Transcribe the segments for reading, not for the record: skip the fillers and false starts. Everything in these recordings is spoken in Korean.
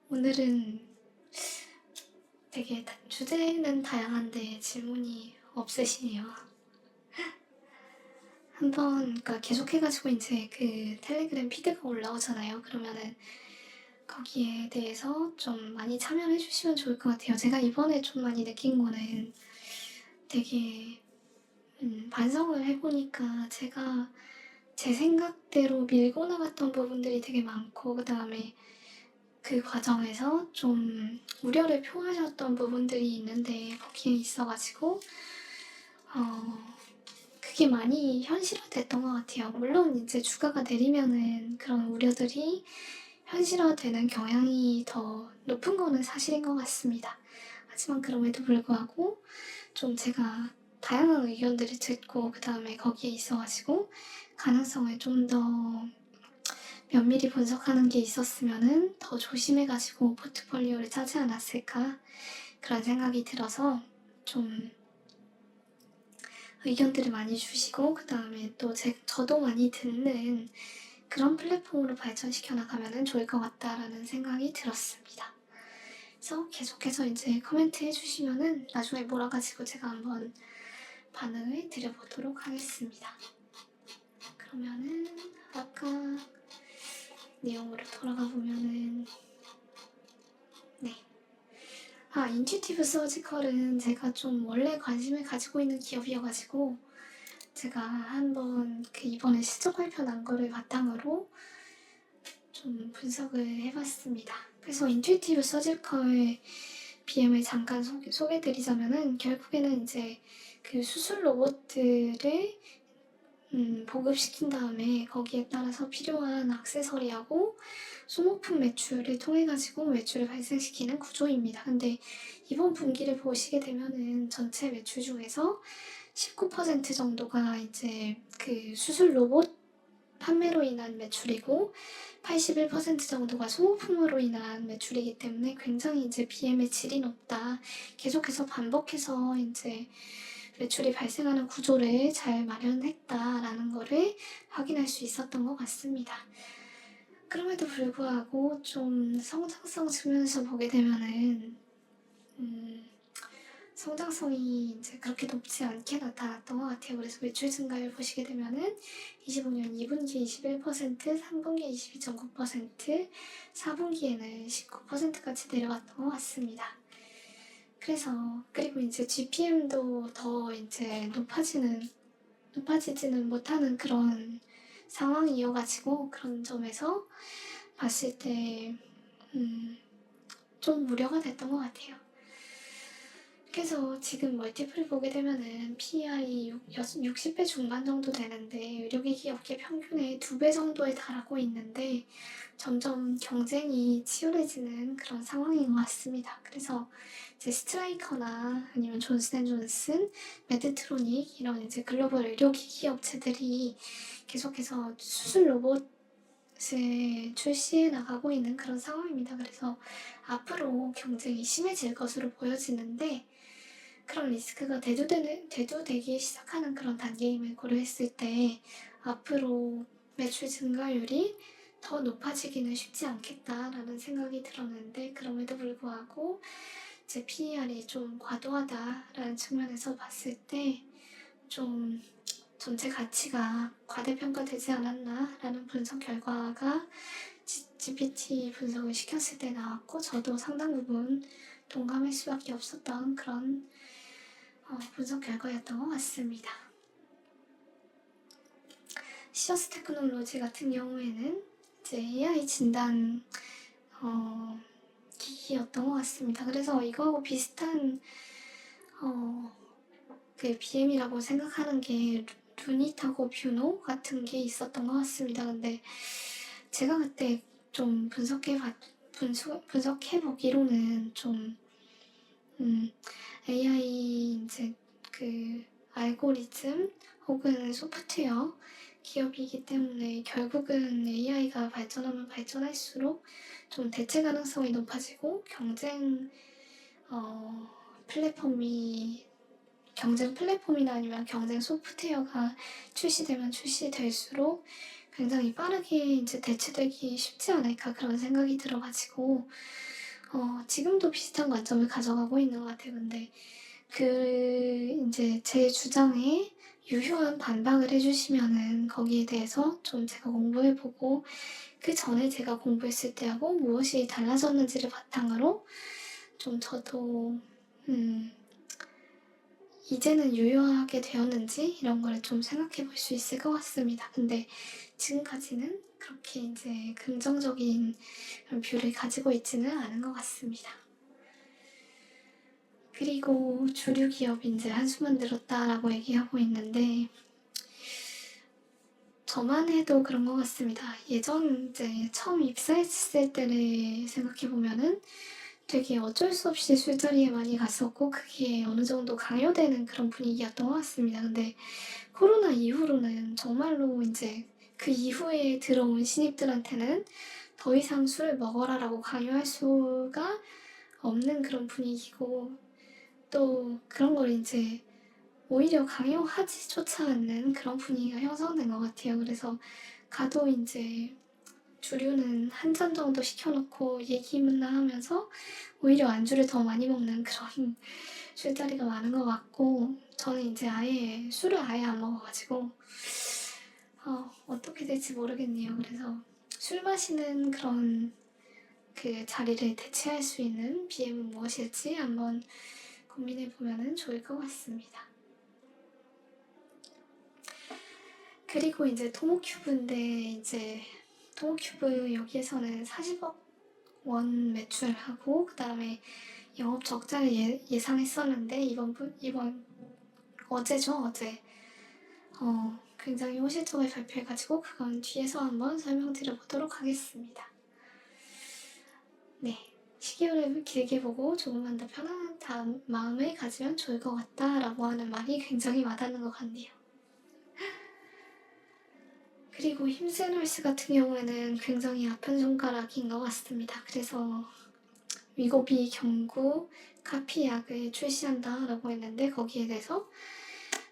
오늘은 되게 주제는 다양한데 질문이 없으시네요. 그러니까 계속해가지고 이제 그 텔레그램 피드가 올라오잖아요. 그러면은 거기에 대해서 좀 많이 참여를 해주시면 좋을 것 같아요. 제가 이번에 좀 많이 느낀 거는 되게 반성을 해보니까 제가 제 생각대로 밀고 나갔던 부분들이 되게 많고, 그 다음에 그 과정에서 좀 우려를 표하셨던 부분들이 있는데 거기에 있어가지고 그게 많이 현실화됐던 것 같아요. 물론 이제 주가가 내리면은 그런 우려들이 현실화되는 경향이 더 높은 거는 사실인 것 같습니다. 하지만 그럼에도 불구하고 좀 제가 다양한 의견들을 듣고 그 다음에 거기에 있어가지고 가능성을 좀 더 면밀히 분석하는 게 있었으면은 더 조심해가지고 포트폴리오를 짜지 않았을까 그런 생각이 들어서 좀 의견들을 많이 주시고 그 다음에 또 저도 많이 듣는 그런 플랫폼으로 발전시켜 나가면 좋을 것 같다라는 생각이 들었습니다. 그래서 계속해서 이제 코멘트 해주시면은 나중에 몰아가지고 제가 한번 반응을 드려보도록 하겠습니다. 그러면은 아까 내용으로 돌아가 보면은 인튜티브 서지컬은 제가 좀 원래 관심을 가지고 있는 기업이어가지고 제가 한번 이번에 실적 발표 난 거를 바탕으로 좀 분석을 해봤습니다. 그래서 인튜티브 서지컬 BM을 잠깐 소개드리자면은 결국에는 이제 그 수술 로봇들을 보급시킨 다음에 거기에 따라서 필요한 액세서리하고 소모품 매출을 통해가지고 매출을 발생시키는 구조입니다. 근데 이번 분기를 보시게 되면은 전체 매출 중에서 19% 정도가 이제 그 수술 로봇 판매로 인한 매출이고 81% 정도가 소모품으로 인한 매출이기 때문에 굉장히 이제 BM의 질이 높다. 계속해서 반복해서 이제 매출이 발생하는 구조를 잘 마련했다라는 거를 확인할 수 있었던 것 같습니다. 그럼에도 불구하고 좀 성장성 측면에서 보게 되면은 성장성이 이제 그렇게 높지 않게 나타났던 것 같아요. 그래서 매출 증가율 보시게 되면은 25년 2분기 21%, 3분기 22.9%, 4분기에는 19%까지 내려갔던 것 같습니다. 그리고 이제 GPM도 더 이제 높아지지는 못하는 그런 상황이어가지고 그런 점에서 봤을 때 좀 우려가 됐던 것 같아요. 그래서 지금 멀티플을 보게 되면은 PER이 60배 중반 정도 되는데 의료기기 업계 평균의 2배 정도에 달하고 있는데 점점 경쟁이 치열해지는 그런 상황인 것 같습니다. 그래서 이제 스트라이커나 아니면 존슨앤존슨, 메드트로닉 이런 이제 글로벌 의료기기 업체들이 계속해서 수술 로봇을 출시해 나가고 있는 그런 상황입니다. 그래서 앞으로 경쟁이 심해질 것으로 보여지는데 그런 리스크가 대두되기 시작하는 그런 단계임을 고려했을 때 앞으로 매출 증가율이 더 높아지기는 쉽지 않겠다라는 생각이 들었는데 그럼에도 불구하고 제 PER이 좀 과도하다라는 측면에서 봤을 때 좀 전체 가치가 과대평가되지 않았나라는 분석 결과가 GPT 분석을 시켰을 때 나왔고 저도 상당 부분 동감할 수밖에 없었던 그런 분석 결과였던 것 같습니다. 시어스 테크놀로지 같은 경우에는 이제 AI 진단 기기였던 것 같습니다. 그래서 이거하고 비슷한 그 BM이라고 생각하는 게 루닛하고 뷰노 같은 게 있었던 것 같습니다. 근데 제가 그때 좀 분석해보기로는 좀 AI 이제 그 알고리즘 혹은 소프트웨어 기업이기 때문에 결국은 AI가 발전하면 발전할수록 좀 대체 가능성이 높아지고 경쟁 플랫폼이나 아니면 경쟁 소프트웨어가 출시되면 출시될수록 굉장히 빠르게 이제 대체되기 쉽지 않을까 그런 생각이 들어가지고 지금도 비슷한 관점을 가져가고 있는 것 같아요. 근데 이제 제 주장에 유효한 반박을 해주시면은 거기에 대해서 좀 제가 공부해보고 그 전에 제가 공부했을 때하고 무엇이 달라졌는지를 바탕으로 좀 저도 이제는 유효하게 되었는지 이런 거를 좀 생각해 볼 수 있을 것 같습니다. 근데 지금까지는 그렇게 이제 긍정적인 뷰를 가지고 있지는 않은 것 같습니다. 그리고 주류 기업 이제 한숨만 들었다라고 얘기하고 있는데 저만 해도 그런 것 같습니다. 예전 이제 처음 입사했을 때를 생각해 보면은 되게 어쩔 수 없이 술자리에 많이 갔었고 그게 어느 정도 강요되는 그런 분위기였던 것 같습니다. 근데 코로나 이후로는 정말로 이제 그 이후에 들어온 신입들한테는 더 이상 술을 먹어라라고 강요할 수가 없는 그런 분위기고 또 그런 걸 이제 오히려 강요하지조차 않는 그런 분위기가 형성된 것 같아요. 그래서 가도 이제 주류는 한 잔 정도 시켜놓고 얘기만 하면서 오히려 안주를 더 많이 먹는 그런 술자리가 많은 것 같고 저는 이제 아예 술을 아예 안 먹어가지고 어떻게 될지 모르겠네요. 그래서 술 마시는 그런 그 자리를 대체할 수 있는 BM은 무엇일지 한번 고민해보면 좋을 것 같습니다. 그리고 이제 토모큐브인데 이제 토모큐브 여기에서는 40억 원 매출하고 그 다음에 영업 적자를 예상했었는데 이번 어제죠 어제 굉장히 호실적을 발표해가지고 그건 뒤에서 한번 설명드려보도록 하겠습니다. 네, 시계를 길게 보고 조금만 더 편안한 마음을 가지면 좋을 것 같다라고 하는 말이 굉장히 와닿는 것 같네요. 그리고 힘센홀스 같은 경우에는 굉장히 아픈 손가락인 것 같습니다. 그래서 위고비 경구 카피약을 출시한다라고 했는데 거기에 대해서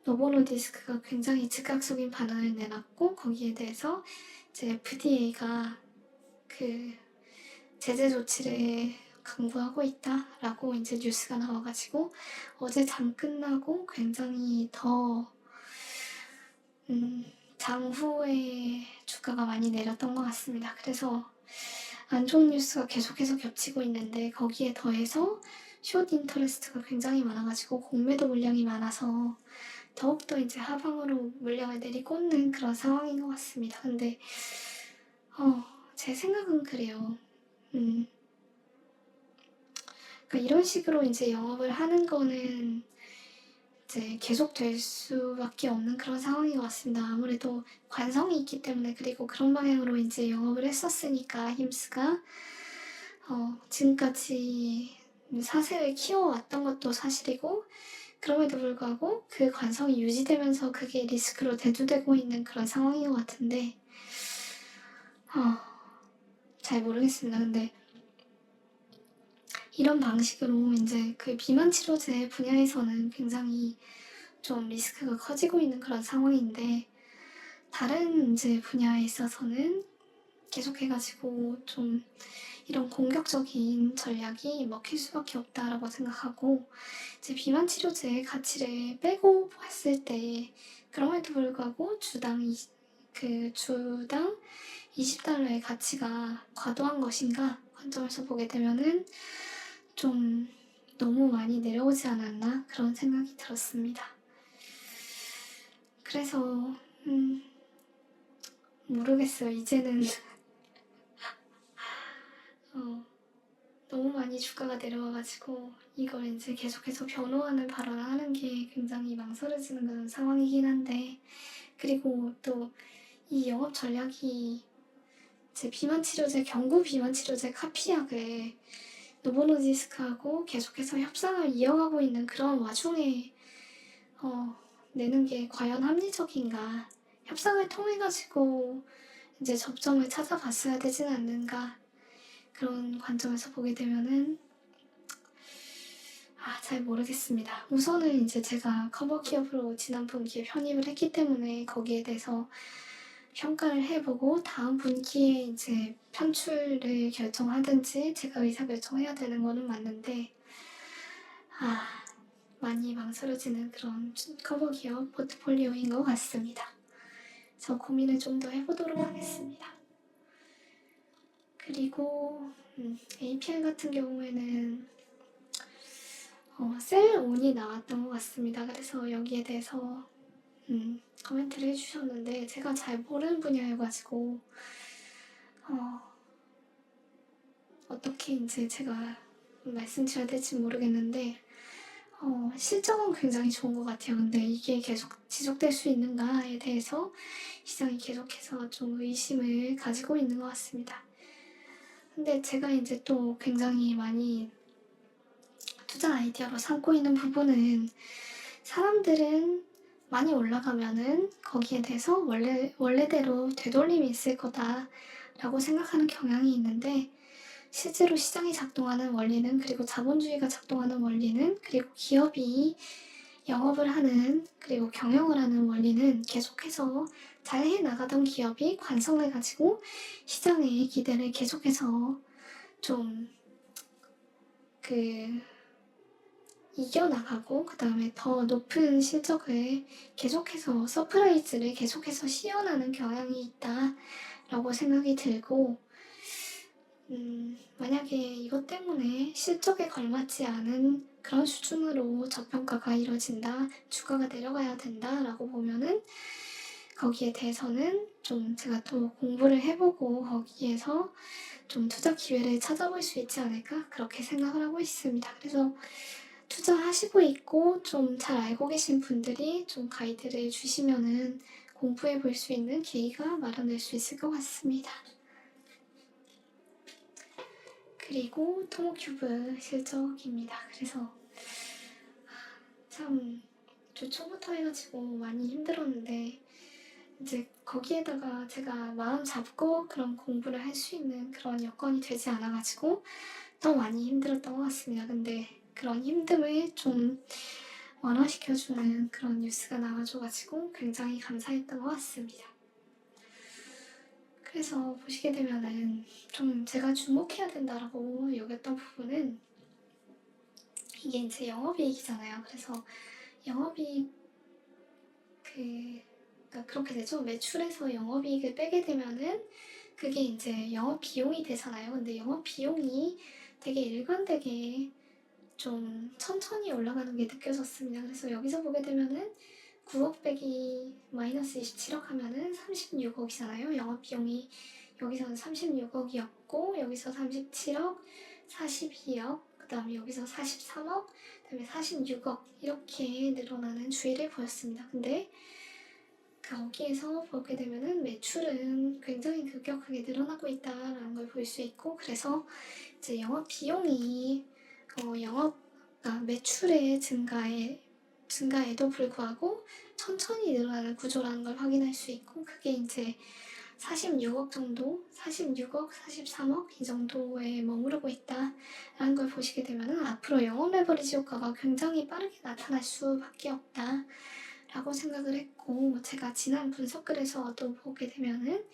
노보노디스크가 굉장히 즉각적인 반응을 내놨고 거기에 대해서 이제 FDA가 그 제재 조치를 강구하고 있다라고 이제 뉴스가 나와가지고 어제 장 끝나고 굉장히 더 장후에 주가가 많이 내렸던 것 같습니다. 그래서 안 좋은 뉴스가 계속해서 겹치고 있는데 거기에 더해서 숏 인터레스트가 굉장히 많아가지고 공매도 물량이 많아서 더욱더 이제 하방으로 물량을 내리꽂는 그런 상황인 것 같습니다. 근데 제 생각은 그래요. 그러니까 이런 식으로 이제 영업을 하는 거는 이제 계속 될 수밖에 없는 그런 상황인 것 같습니다. 아무래도 관성이 있기 때문에 그리고 그런 방향으로 이제 영업을 했었으니까 힘스가 지금까지 사세를 키워왔던 것도 사실이고 그럼에도 불구하고 그 관성이 유지되면서 그게 리스크로 대두되고 있는 그런 상황인 것 같은데 잘 모르겠습니다. 근데 이런 방식으로 이제 그 비만 치료제 분야에서는 굉장히 좀 리스크가 커지고 있는 그런 상황인데 다른 이제 분야에 있어서는 계속해가지고 좀 이런 공격적인 전략이 먹힐 수밖에 없다라고 생각하고 이제 비만 치료제의 가치를 빼고 봤을 때 그럼에도 불구하고 주당 20달러의 가치가 과도한 것인가 관점에서 보게 되면은 좀 너무 많이 내려오지 않았나 그런 생각이 들었습니다. 그래서 모르겠어요. 이제는 너무 많이 주가가 내려와가지고 이걸 이제 계속해서 변호하는 발언을 하는 게 굉장히 망설여지는 그런 상황이긴 한데 그리고 또 이 영업 전략이 제 비만 치료제 경구 비만 치료제 카피약을 노보노디스크하고 계속해서 협상을 이어가고 있는 그런 와중에 내는 게 과연 합리적인가 협상을 통해 가지고 이제 접점을 찾아봤어야 되진 않는가 그런 관점에서 보게 되면은 잘 모르겠습니다. 우선은 이제 제가 커버 기업으로 지난 분기에 편입을 했기 때문에 거기에 대해서 평가를 해보고 다음 분기에 이제 편출을 결정하든지 제가 의사결정해야 되는 거는 맞는데, 많이 망설여지는 그런 커버기업 포트폴리오인 것 같습니다. 저 고민을 좀 더 해보도록 하겠습니다. 그리고 APR 같은 경우에는 셀온이 나왔던 것 같습니다. 그래서 여기에 대해서 코멘트를 해주셨는데 제가 잘 모르는 분야여가지고 어떻게 이제 제가 말씀드려야 될지 모르겠는데 실적은 굉장히 좋은 것 같아요. 근데 이게 계속 지속될 수 있는가에 대해서 시장이 계속해서 좀 의심을 가지고 있는 것 같습니다. 근데 제가 이제 또 굉장히 많이 투자 아이디어로 삼고 있는 부분은 사람들은 많이 올라가면은 거기에 대해서 원래대로 되돌림이 있을 거다라고 생각하는 경향이 있는데 실제로 시장이 작동하는 원리는, 그리고 자본주의가 작동하는 원리는, 그리고 기업이 영업을 하는, 그리고 경영을 하는 원리는 계속해서 잘 해나가던 기업이 관성을 가지고 시장의 기대를 계속해서 좀 이겨나가고 그 다음에 더 높은 실적을 계속해서 서프라이즈를 계속해서 씌워나는 경향이 있다라고 생각이 들고, 만약에 이것 때문에 실적에 걸맞지 않은 그런 수준으로 저평가가 이루어진다, 주가가 내려가야 된다라고 보면은 거기에 대해서는 좀 제가 또 공부를 해보고 거기에서 좀 투자 기회를 찾아볼 수 있지 않을까, 그렇게 생각을 하고 있습니다. 그래서 투자하시고 있고 좀 잘 알고 계신 분들이 좀 가이드를 주시면은 공부해 볼 수 있는 계기가 마련될 수 있을 것 같습니다. 그리고 토모큐브 실적입니다. 그래서 참 초부터 해가지고 많이 힘들었는데 이제 거기에다가 제가 마음 잡고 그런 공부를 할 수 있는 그런 여건이 되지 않아가지고 더 많이 힘들었던 것 같습니다. 근데 그런 힘듦을 좀 완화시켜주는 그런 뉴스가 나와줘가지고 굉장히 감사했던 것 같습니다. 그래서 보시게 되면은 좀 제가 주목해야 된다라고 여겼던 부분은 이게 이제 영업이익이잖아요. 그래서 영업이익 그러니까 그렇게 되죠. 매출에서 영업이익을 빼게 되면은 그게 이제 영업 비용이 되잖아요. 근데 영업 비용이 되게 일관되게 좀 천천히 올라가는 게 느껴졌습니다. 그래서 여기서 보게 되면은 9억 빼기 마이너스 27억 하면은 36억이잖아요. 영업 비용이 여기서는 36억이었고 여기서 37억, 42억, 그 다음에 여기서 43억, 그 다음에 46억 이렇게 늘어나는 추이를 보였습니다. 근데 거기에서 보게 되면은 매출은 굉장히 급격하게 늘어나고 있다라는 걸 볼 수 있고, 그래서 이제 영업 비용이 매출의 증가에도 불구하고 천천히 늘어나는 구조라는 걸 확인할 수 있고, 그게 이제 46억 정도, 46억, 43억 이 정도에 머무르고 있다라는 걸 보시게 되면은 앞으로 영업 레버리지 효과가 굉장히 빠르게 나타날 수밖에 없다 라고 생각을 했고, 제가 지난 분석글에서도 보게 되면은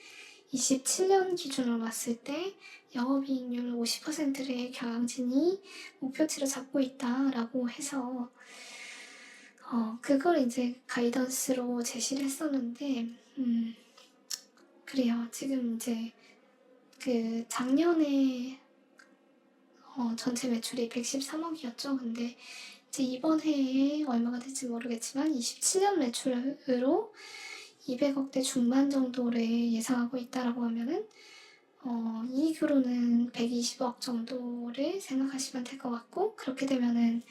27년 기준으로 봤을 때 영업이익률 50%를 경영진이 목표치로 잡고 있다라고 해서 그걸 이제 가이던스로 제시를 했었는데, 그래요. 지금 이제 작년에 전체 매출이 113억이었죠. 근데 이제 이번 해에 얼마가 될지 모르겠지만 27년 매출으로 200억대 중반 정도를 예상하고 있다라고 하면은 이익으로는 120억 정도를 생각하시면 될 것 같고, 그렇게 되면은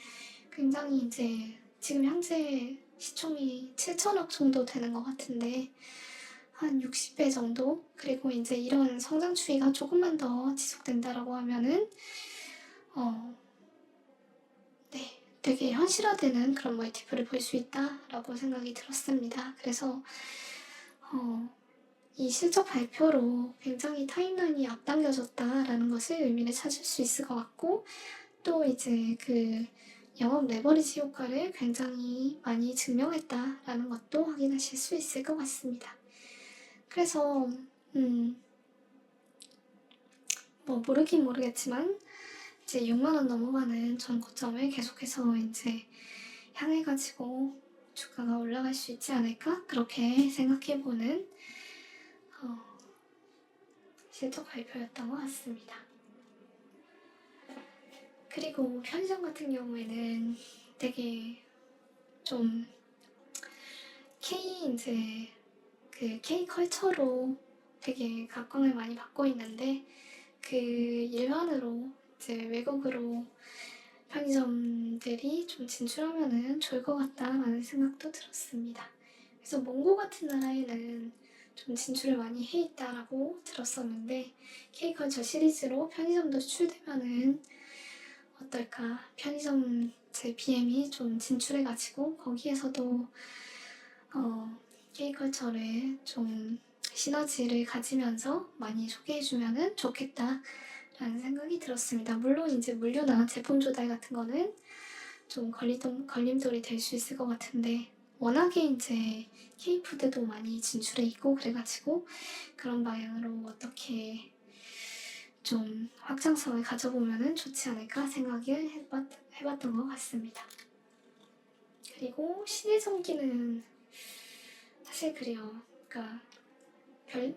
굉장히 이제 지금 현재 시총이 7천억 정도 되는 것 같은데 한 60배 정도, 그리고 이제 이런 성장 추이가 조금만 더 지속된다라고 하면은 되게 현실화되는 그런 멀티플을 볼 수 있다라고 생각이 들었습니다. 그래서 이 실적 발표로 굉장히 타임라인이 앞당겨졌다라는 것을 의미를 찾을 수 있을 것 같고, 또 이제 영업 레버리지 효과를 굉장히 많이 증명했다라는 것도 확인하실 수 있을 것 같습니다. 그래서 뭐 모르긴 모르겠지만 이제 6만 원 넘어가는 전 고점을 계속해서 이제 향해가지고 주가가 올라갈 수 있지 않을까? 그렇게 생각해보는 실적 발표였던 것 같습니다. 그리고 편의점 같은 경우에는 되게 좀 K 컬처로 되게 각광을 많이 받고 있는데 그 일환으로 이제 외국으로 편의점들이 좀 진출하면은 좋을 것 같다라는 생각도 들었습니다. 그래서 몽고 같은 나라에는 좀 진출을 많이 해 있다라고 들었었는데 K컬처 시리즈로 편의점도 수출되면은 어떨까? 편의점 제 BM이 좀 진출해가지고 거기에서도 K컬처를 좀 시너지를 가지면서 많이 소개해주면은 좋겠다라는 생각이 들었습니다. 물론 이제 물류나 제품 조달 같은 거는 좀 걸림돌이 될 수 있을 것 같은데 워낙에 이제 K푸드도 많이 진출해 있고 그래가지고 그런 방향으로 어떻게 좀 확장성을 가져보면 좋지 않을까 생각을 해봤던 것 같습니다. 그리고 신일전기는 사실 그래요. 그러니까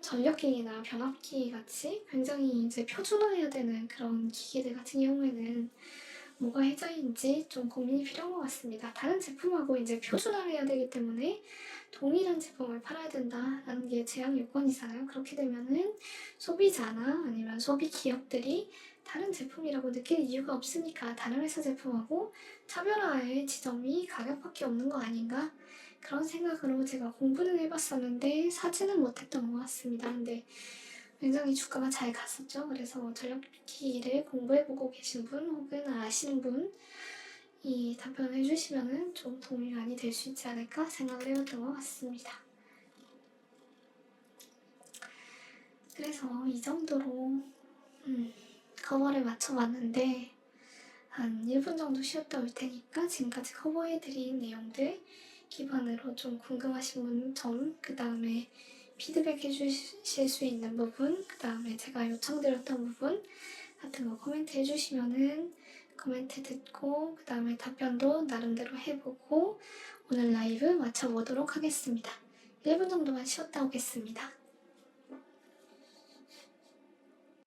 전력기기나 변압기 같이 굉장히 이제 표준화해야 되는 그런 기기들 같은 경우에는 뭐가 해자인지 좀 고민이 필요한 것 같습니다. 다른 제품하고 이제 표준화를 해야 되기 때문에 동일한 제품을 팔아야 된다라는 게 제약 요건이잖아요. 그렇게 되면은 소비자나 아니면 소비 기업들이 다른 제품이라고 느낄 이유가 없으니까 다른 회사 제품하고 차별화할 지점이 가격밖에 없는 거 아닌가? 그런 생각으로 제가 공부는 해봤었는데 사지는 못했던 것 같습니다. 근데 굉장히 주가가 잘 갔었죠. 그래서 전력기기를 공부해보고 계신 분 혹은 아시는 분이 답변을 해주시면 좀 도움이 많이 될 수 있지 않을까 생각을 해봤던 것 같습니다. 그래서 이 정도로 커버를 맞춰봤는데 한 1분 정도 쉬었다 올 테니까 지금까지 커버해드린 내용들 기반으로 좀 궁금하신 점, 그 다음에 피드백 해주실 수 있는 부분, 그 다음에 제가 요청드렸던 부분 같은 거 코멘트 해주시면은 코멘트 듣고 그 다음에 답변도 나름대로 해보고 오늘 라이브 마쳐보도록 하겠습니다. 1분 정도만 쉬었다 오겠습니다.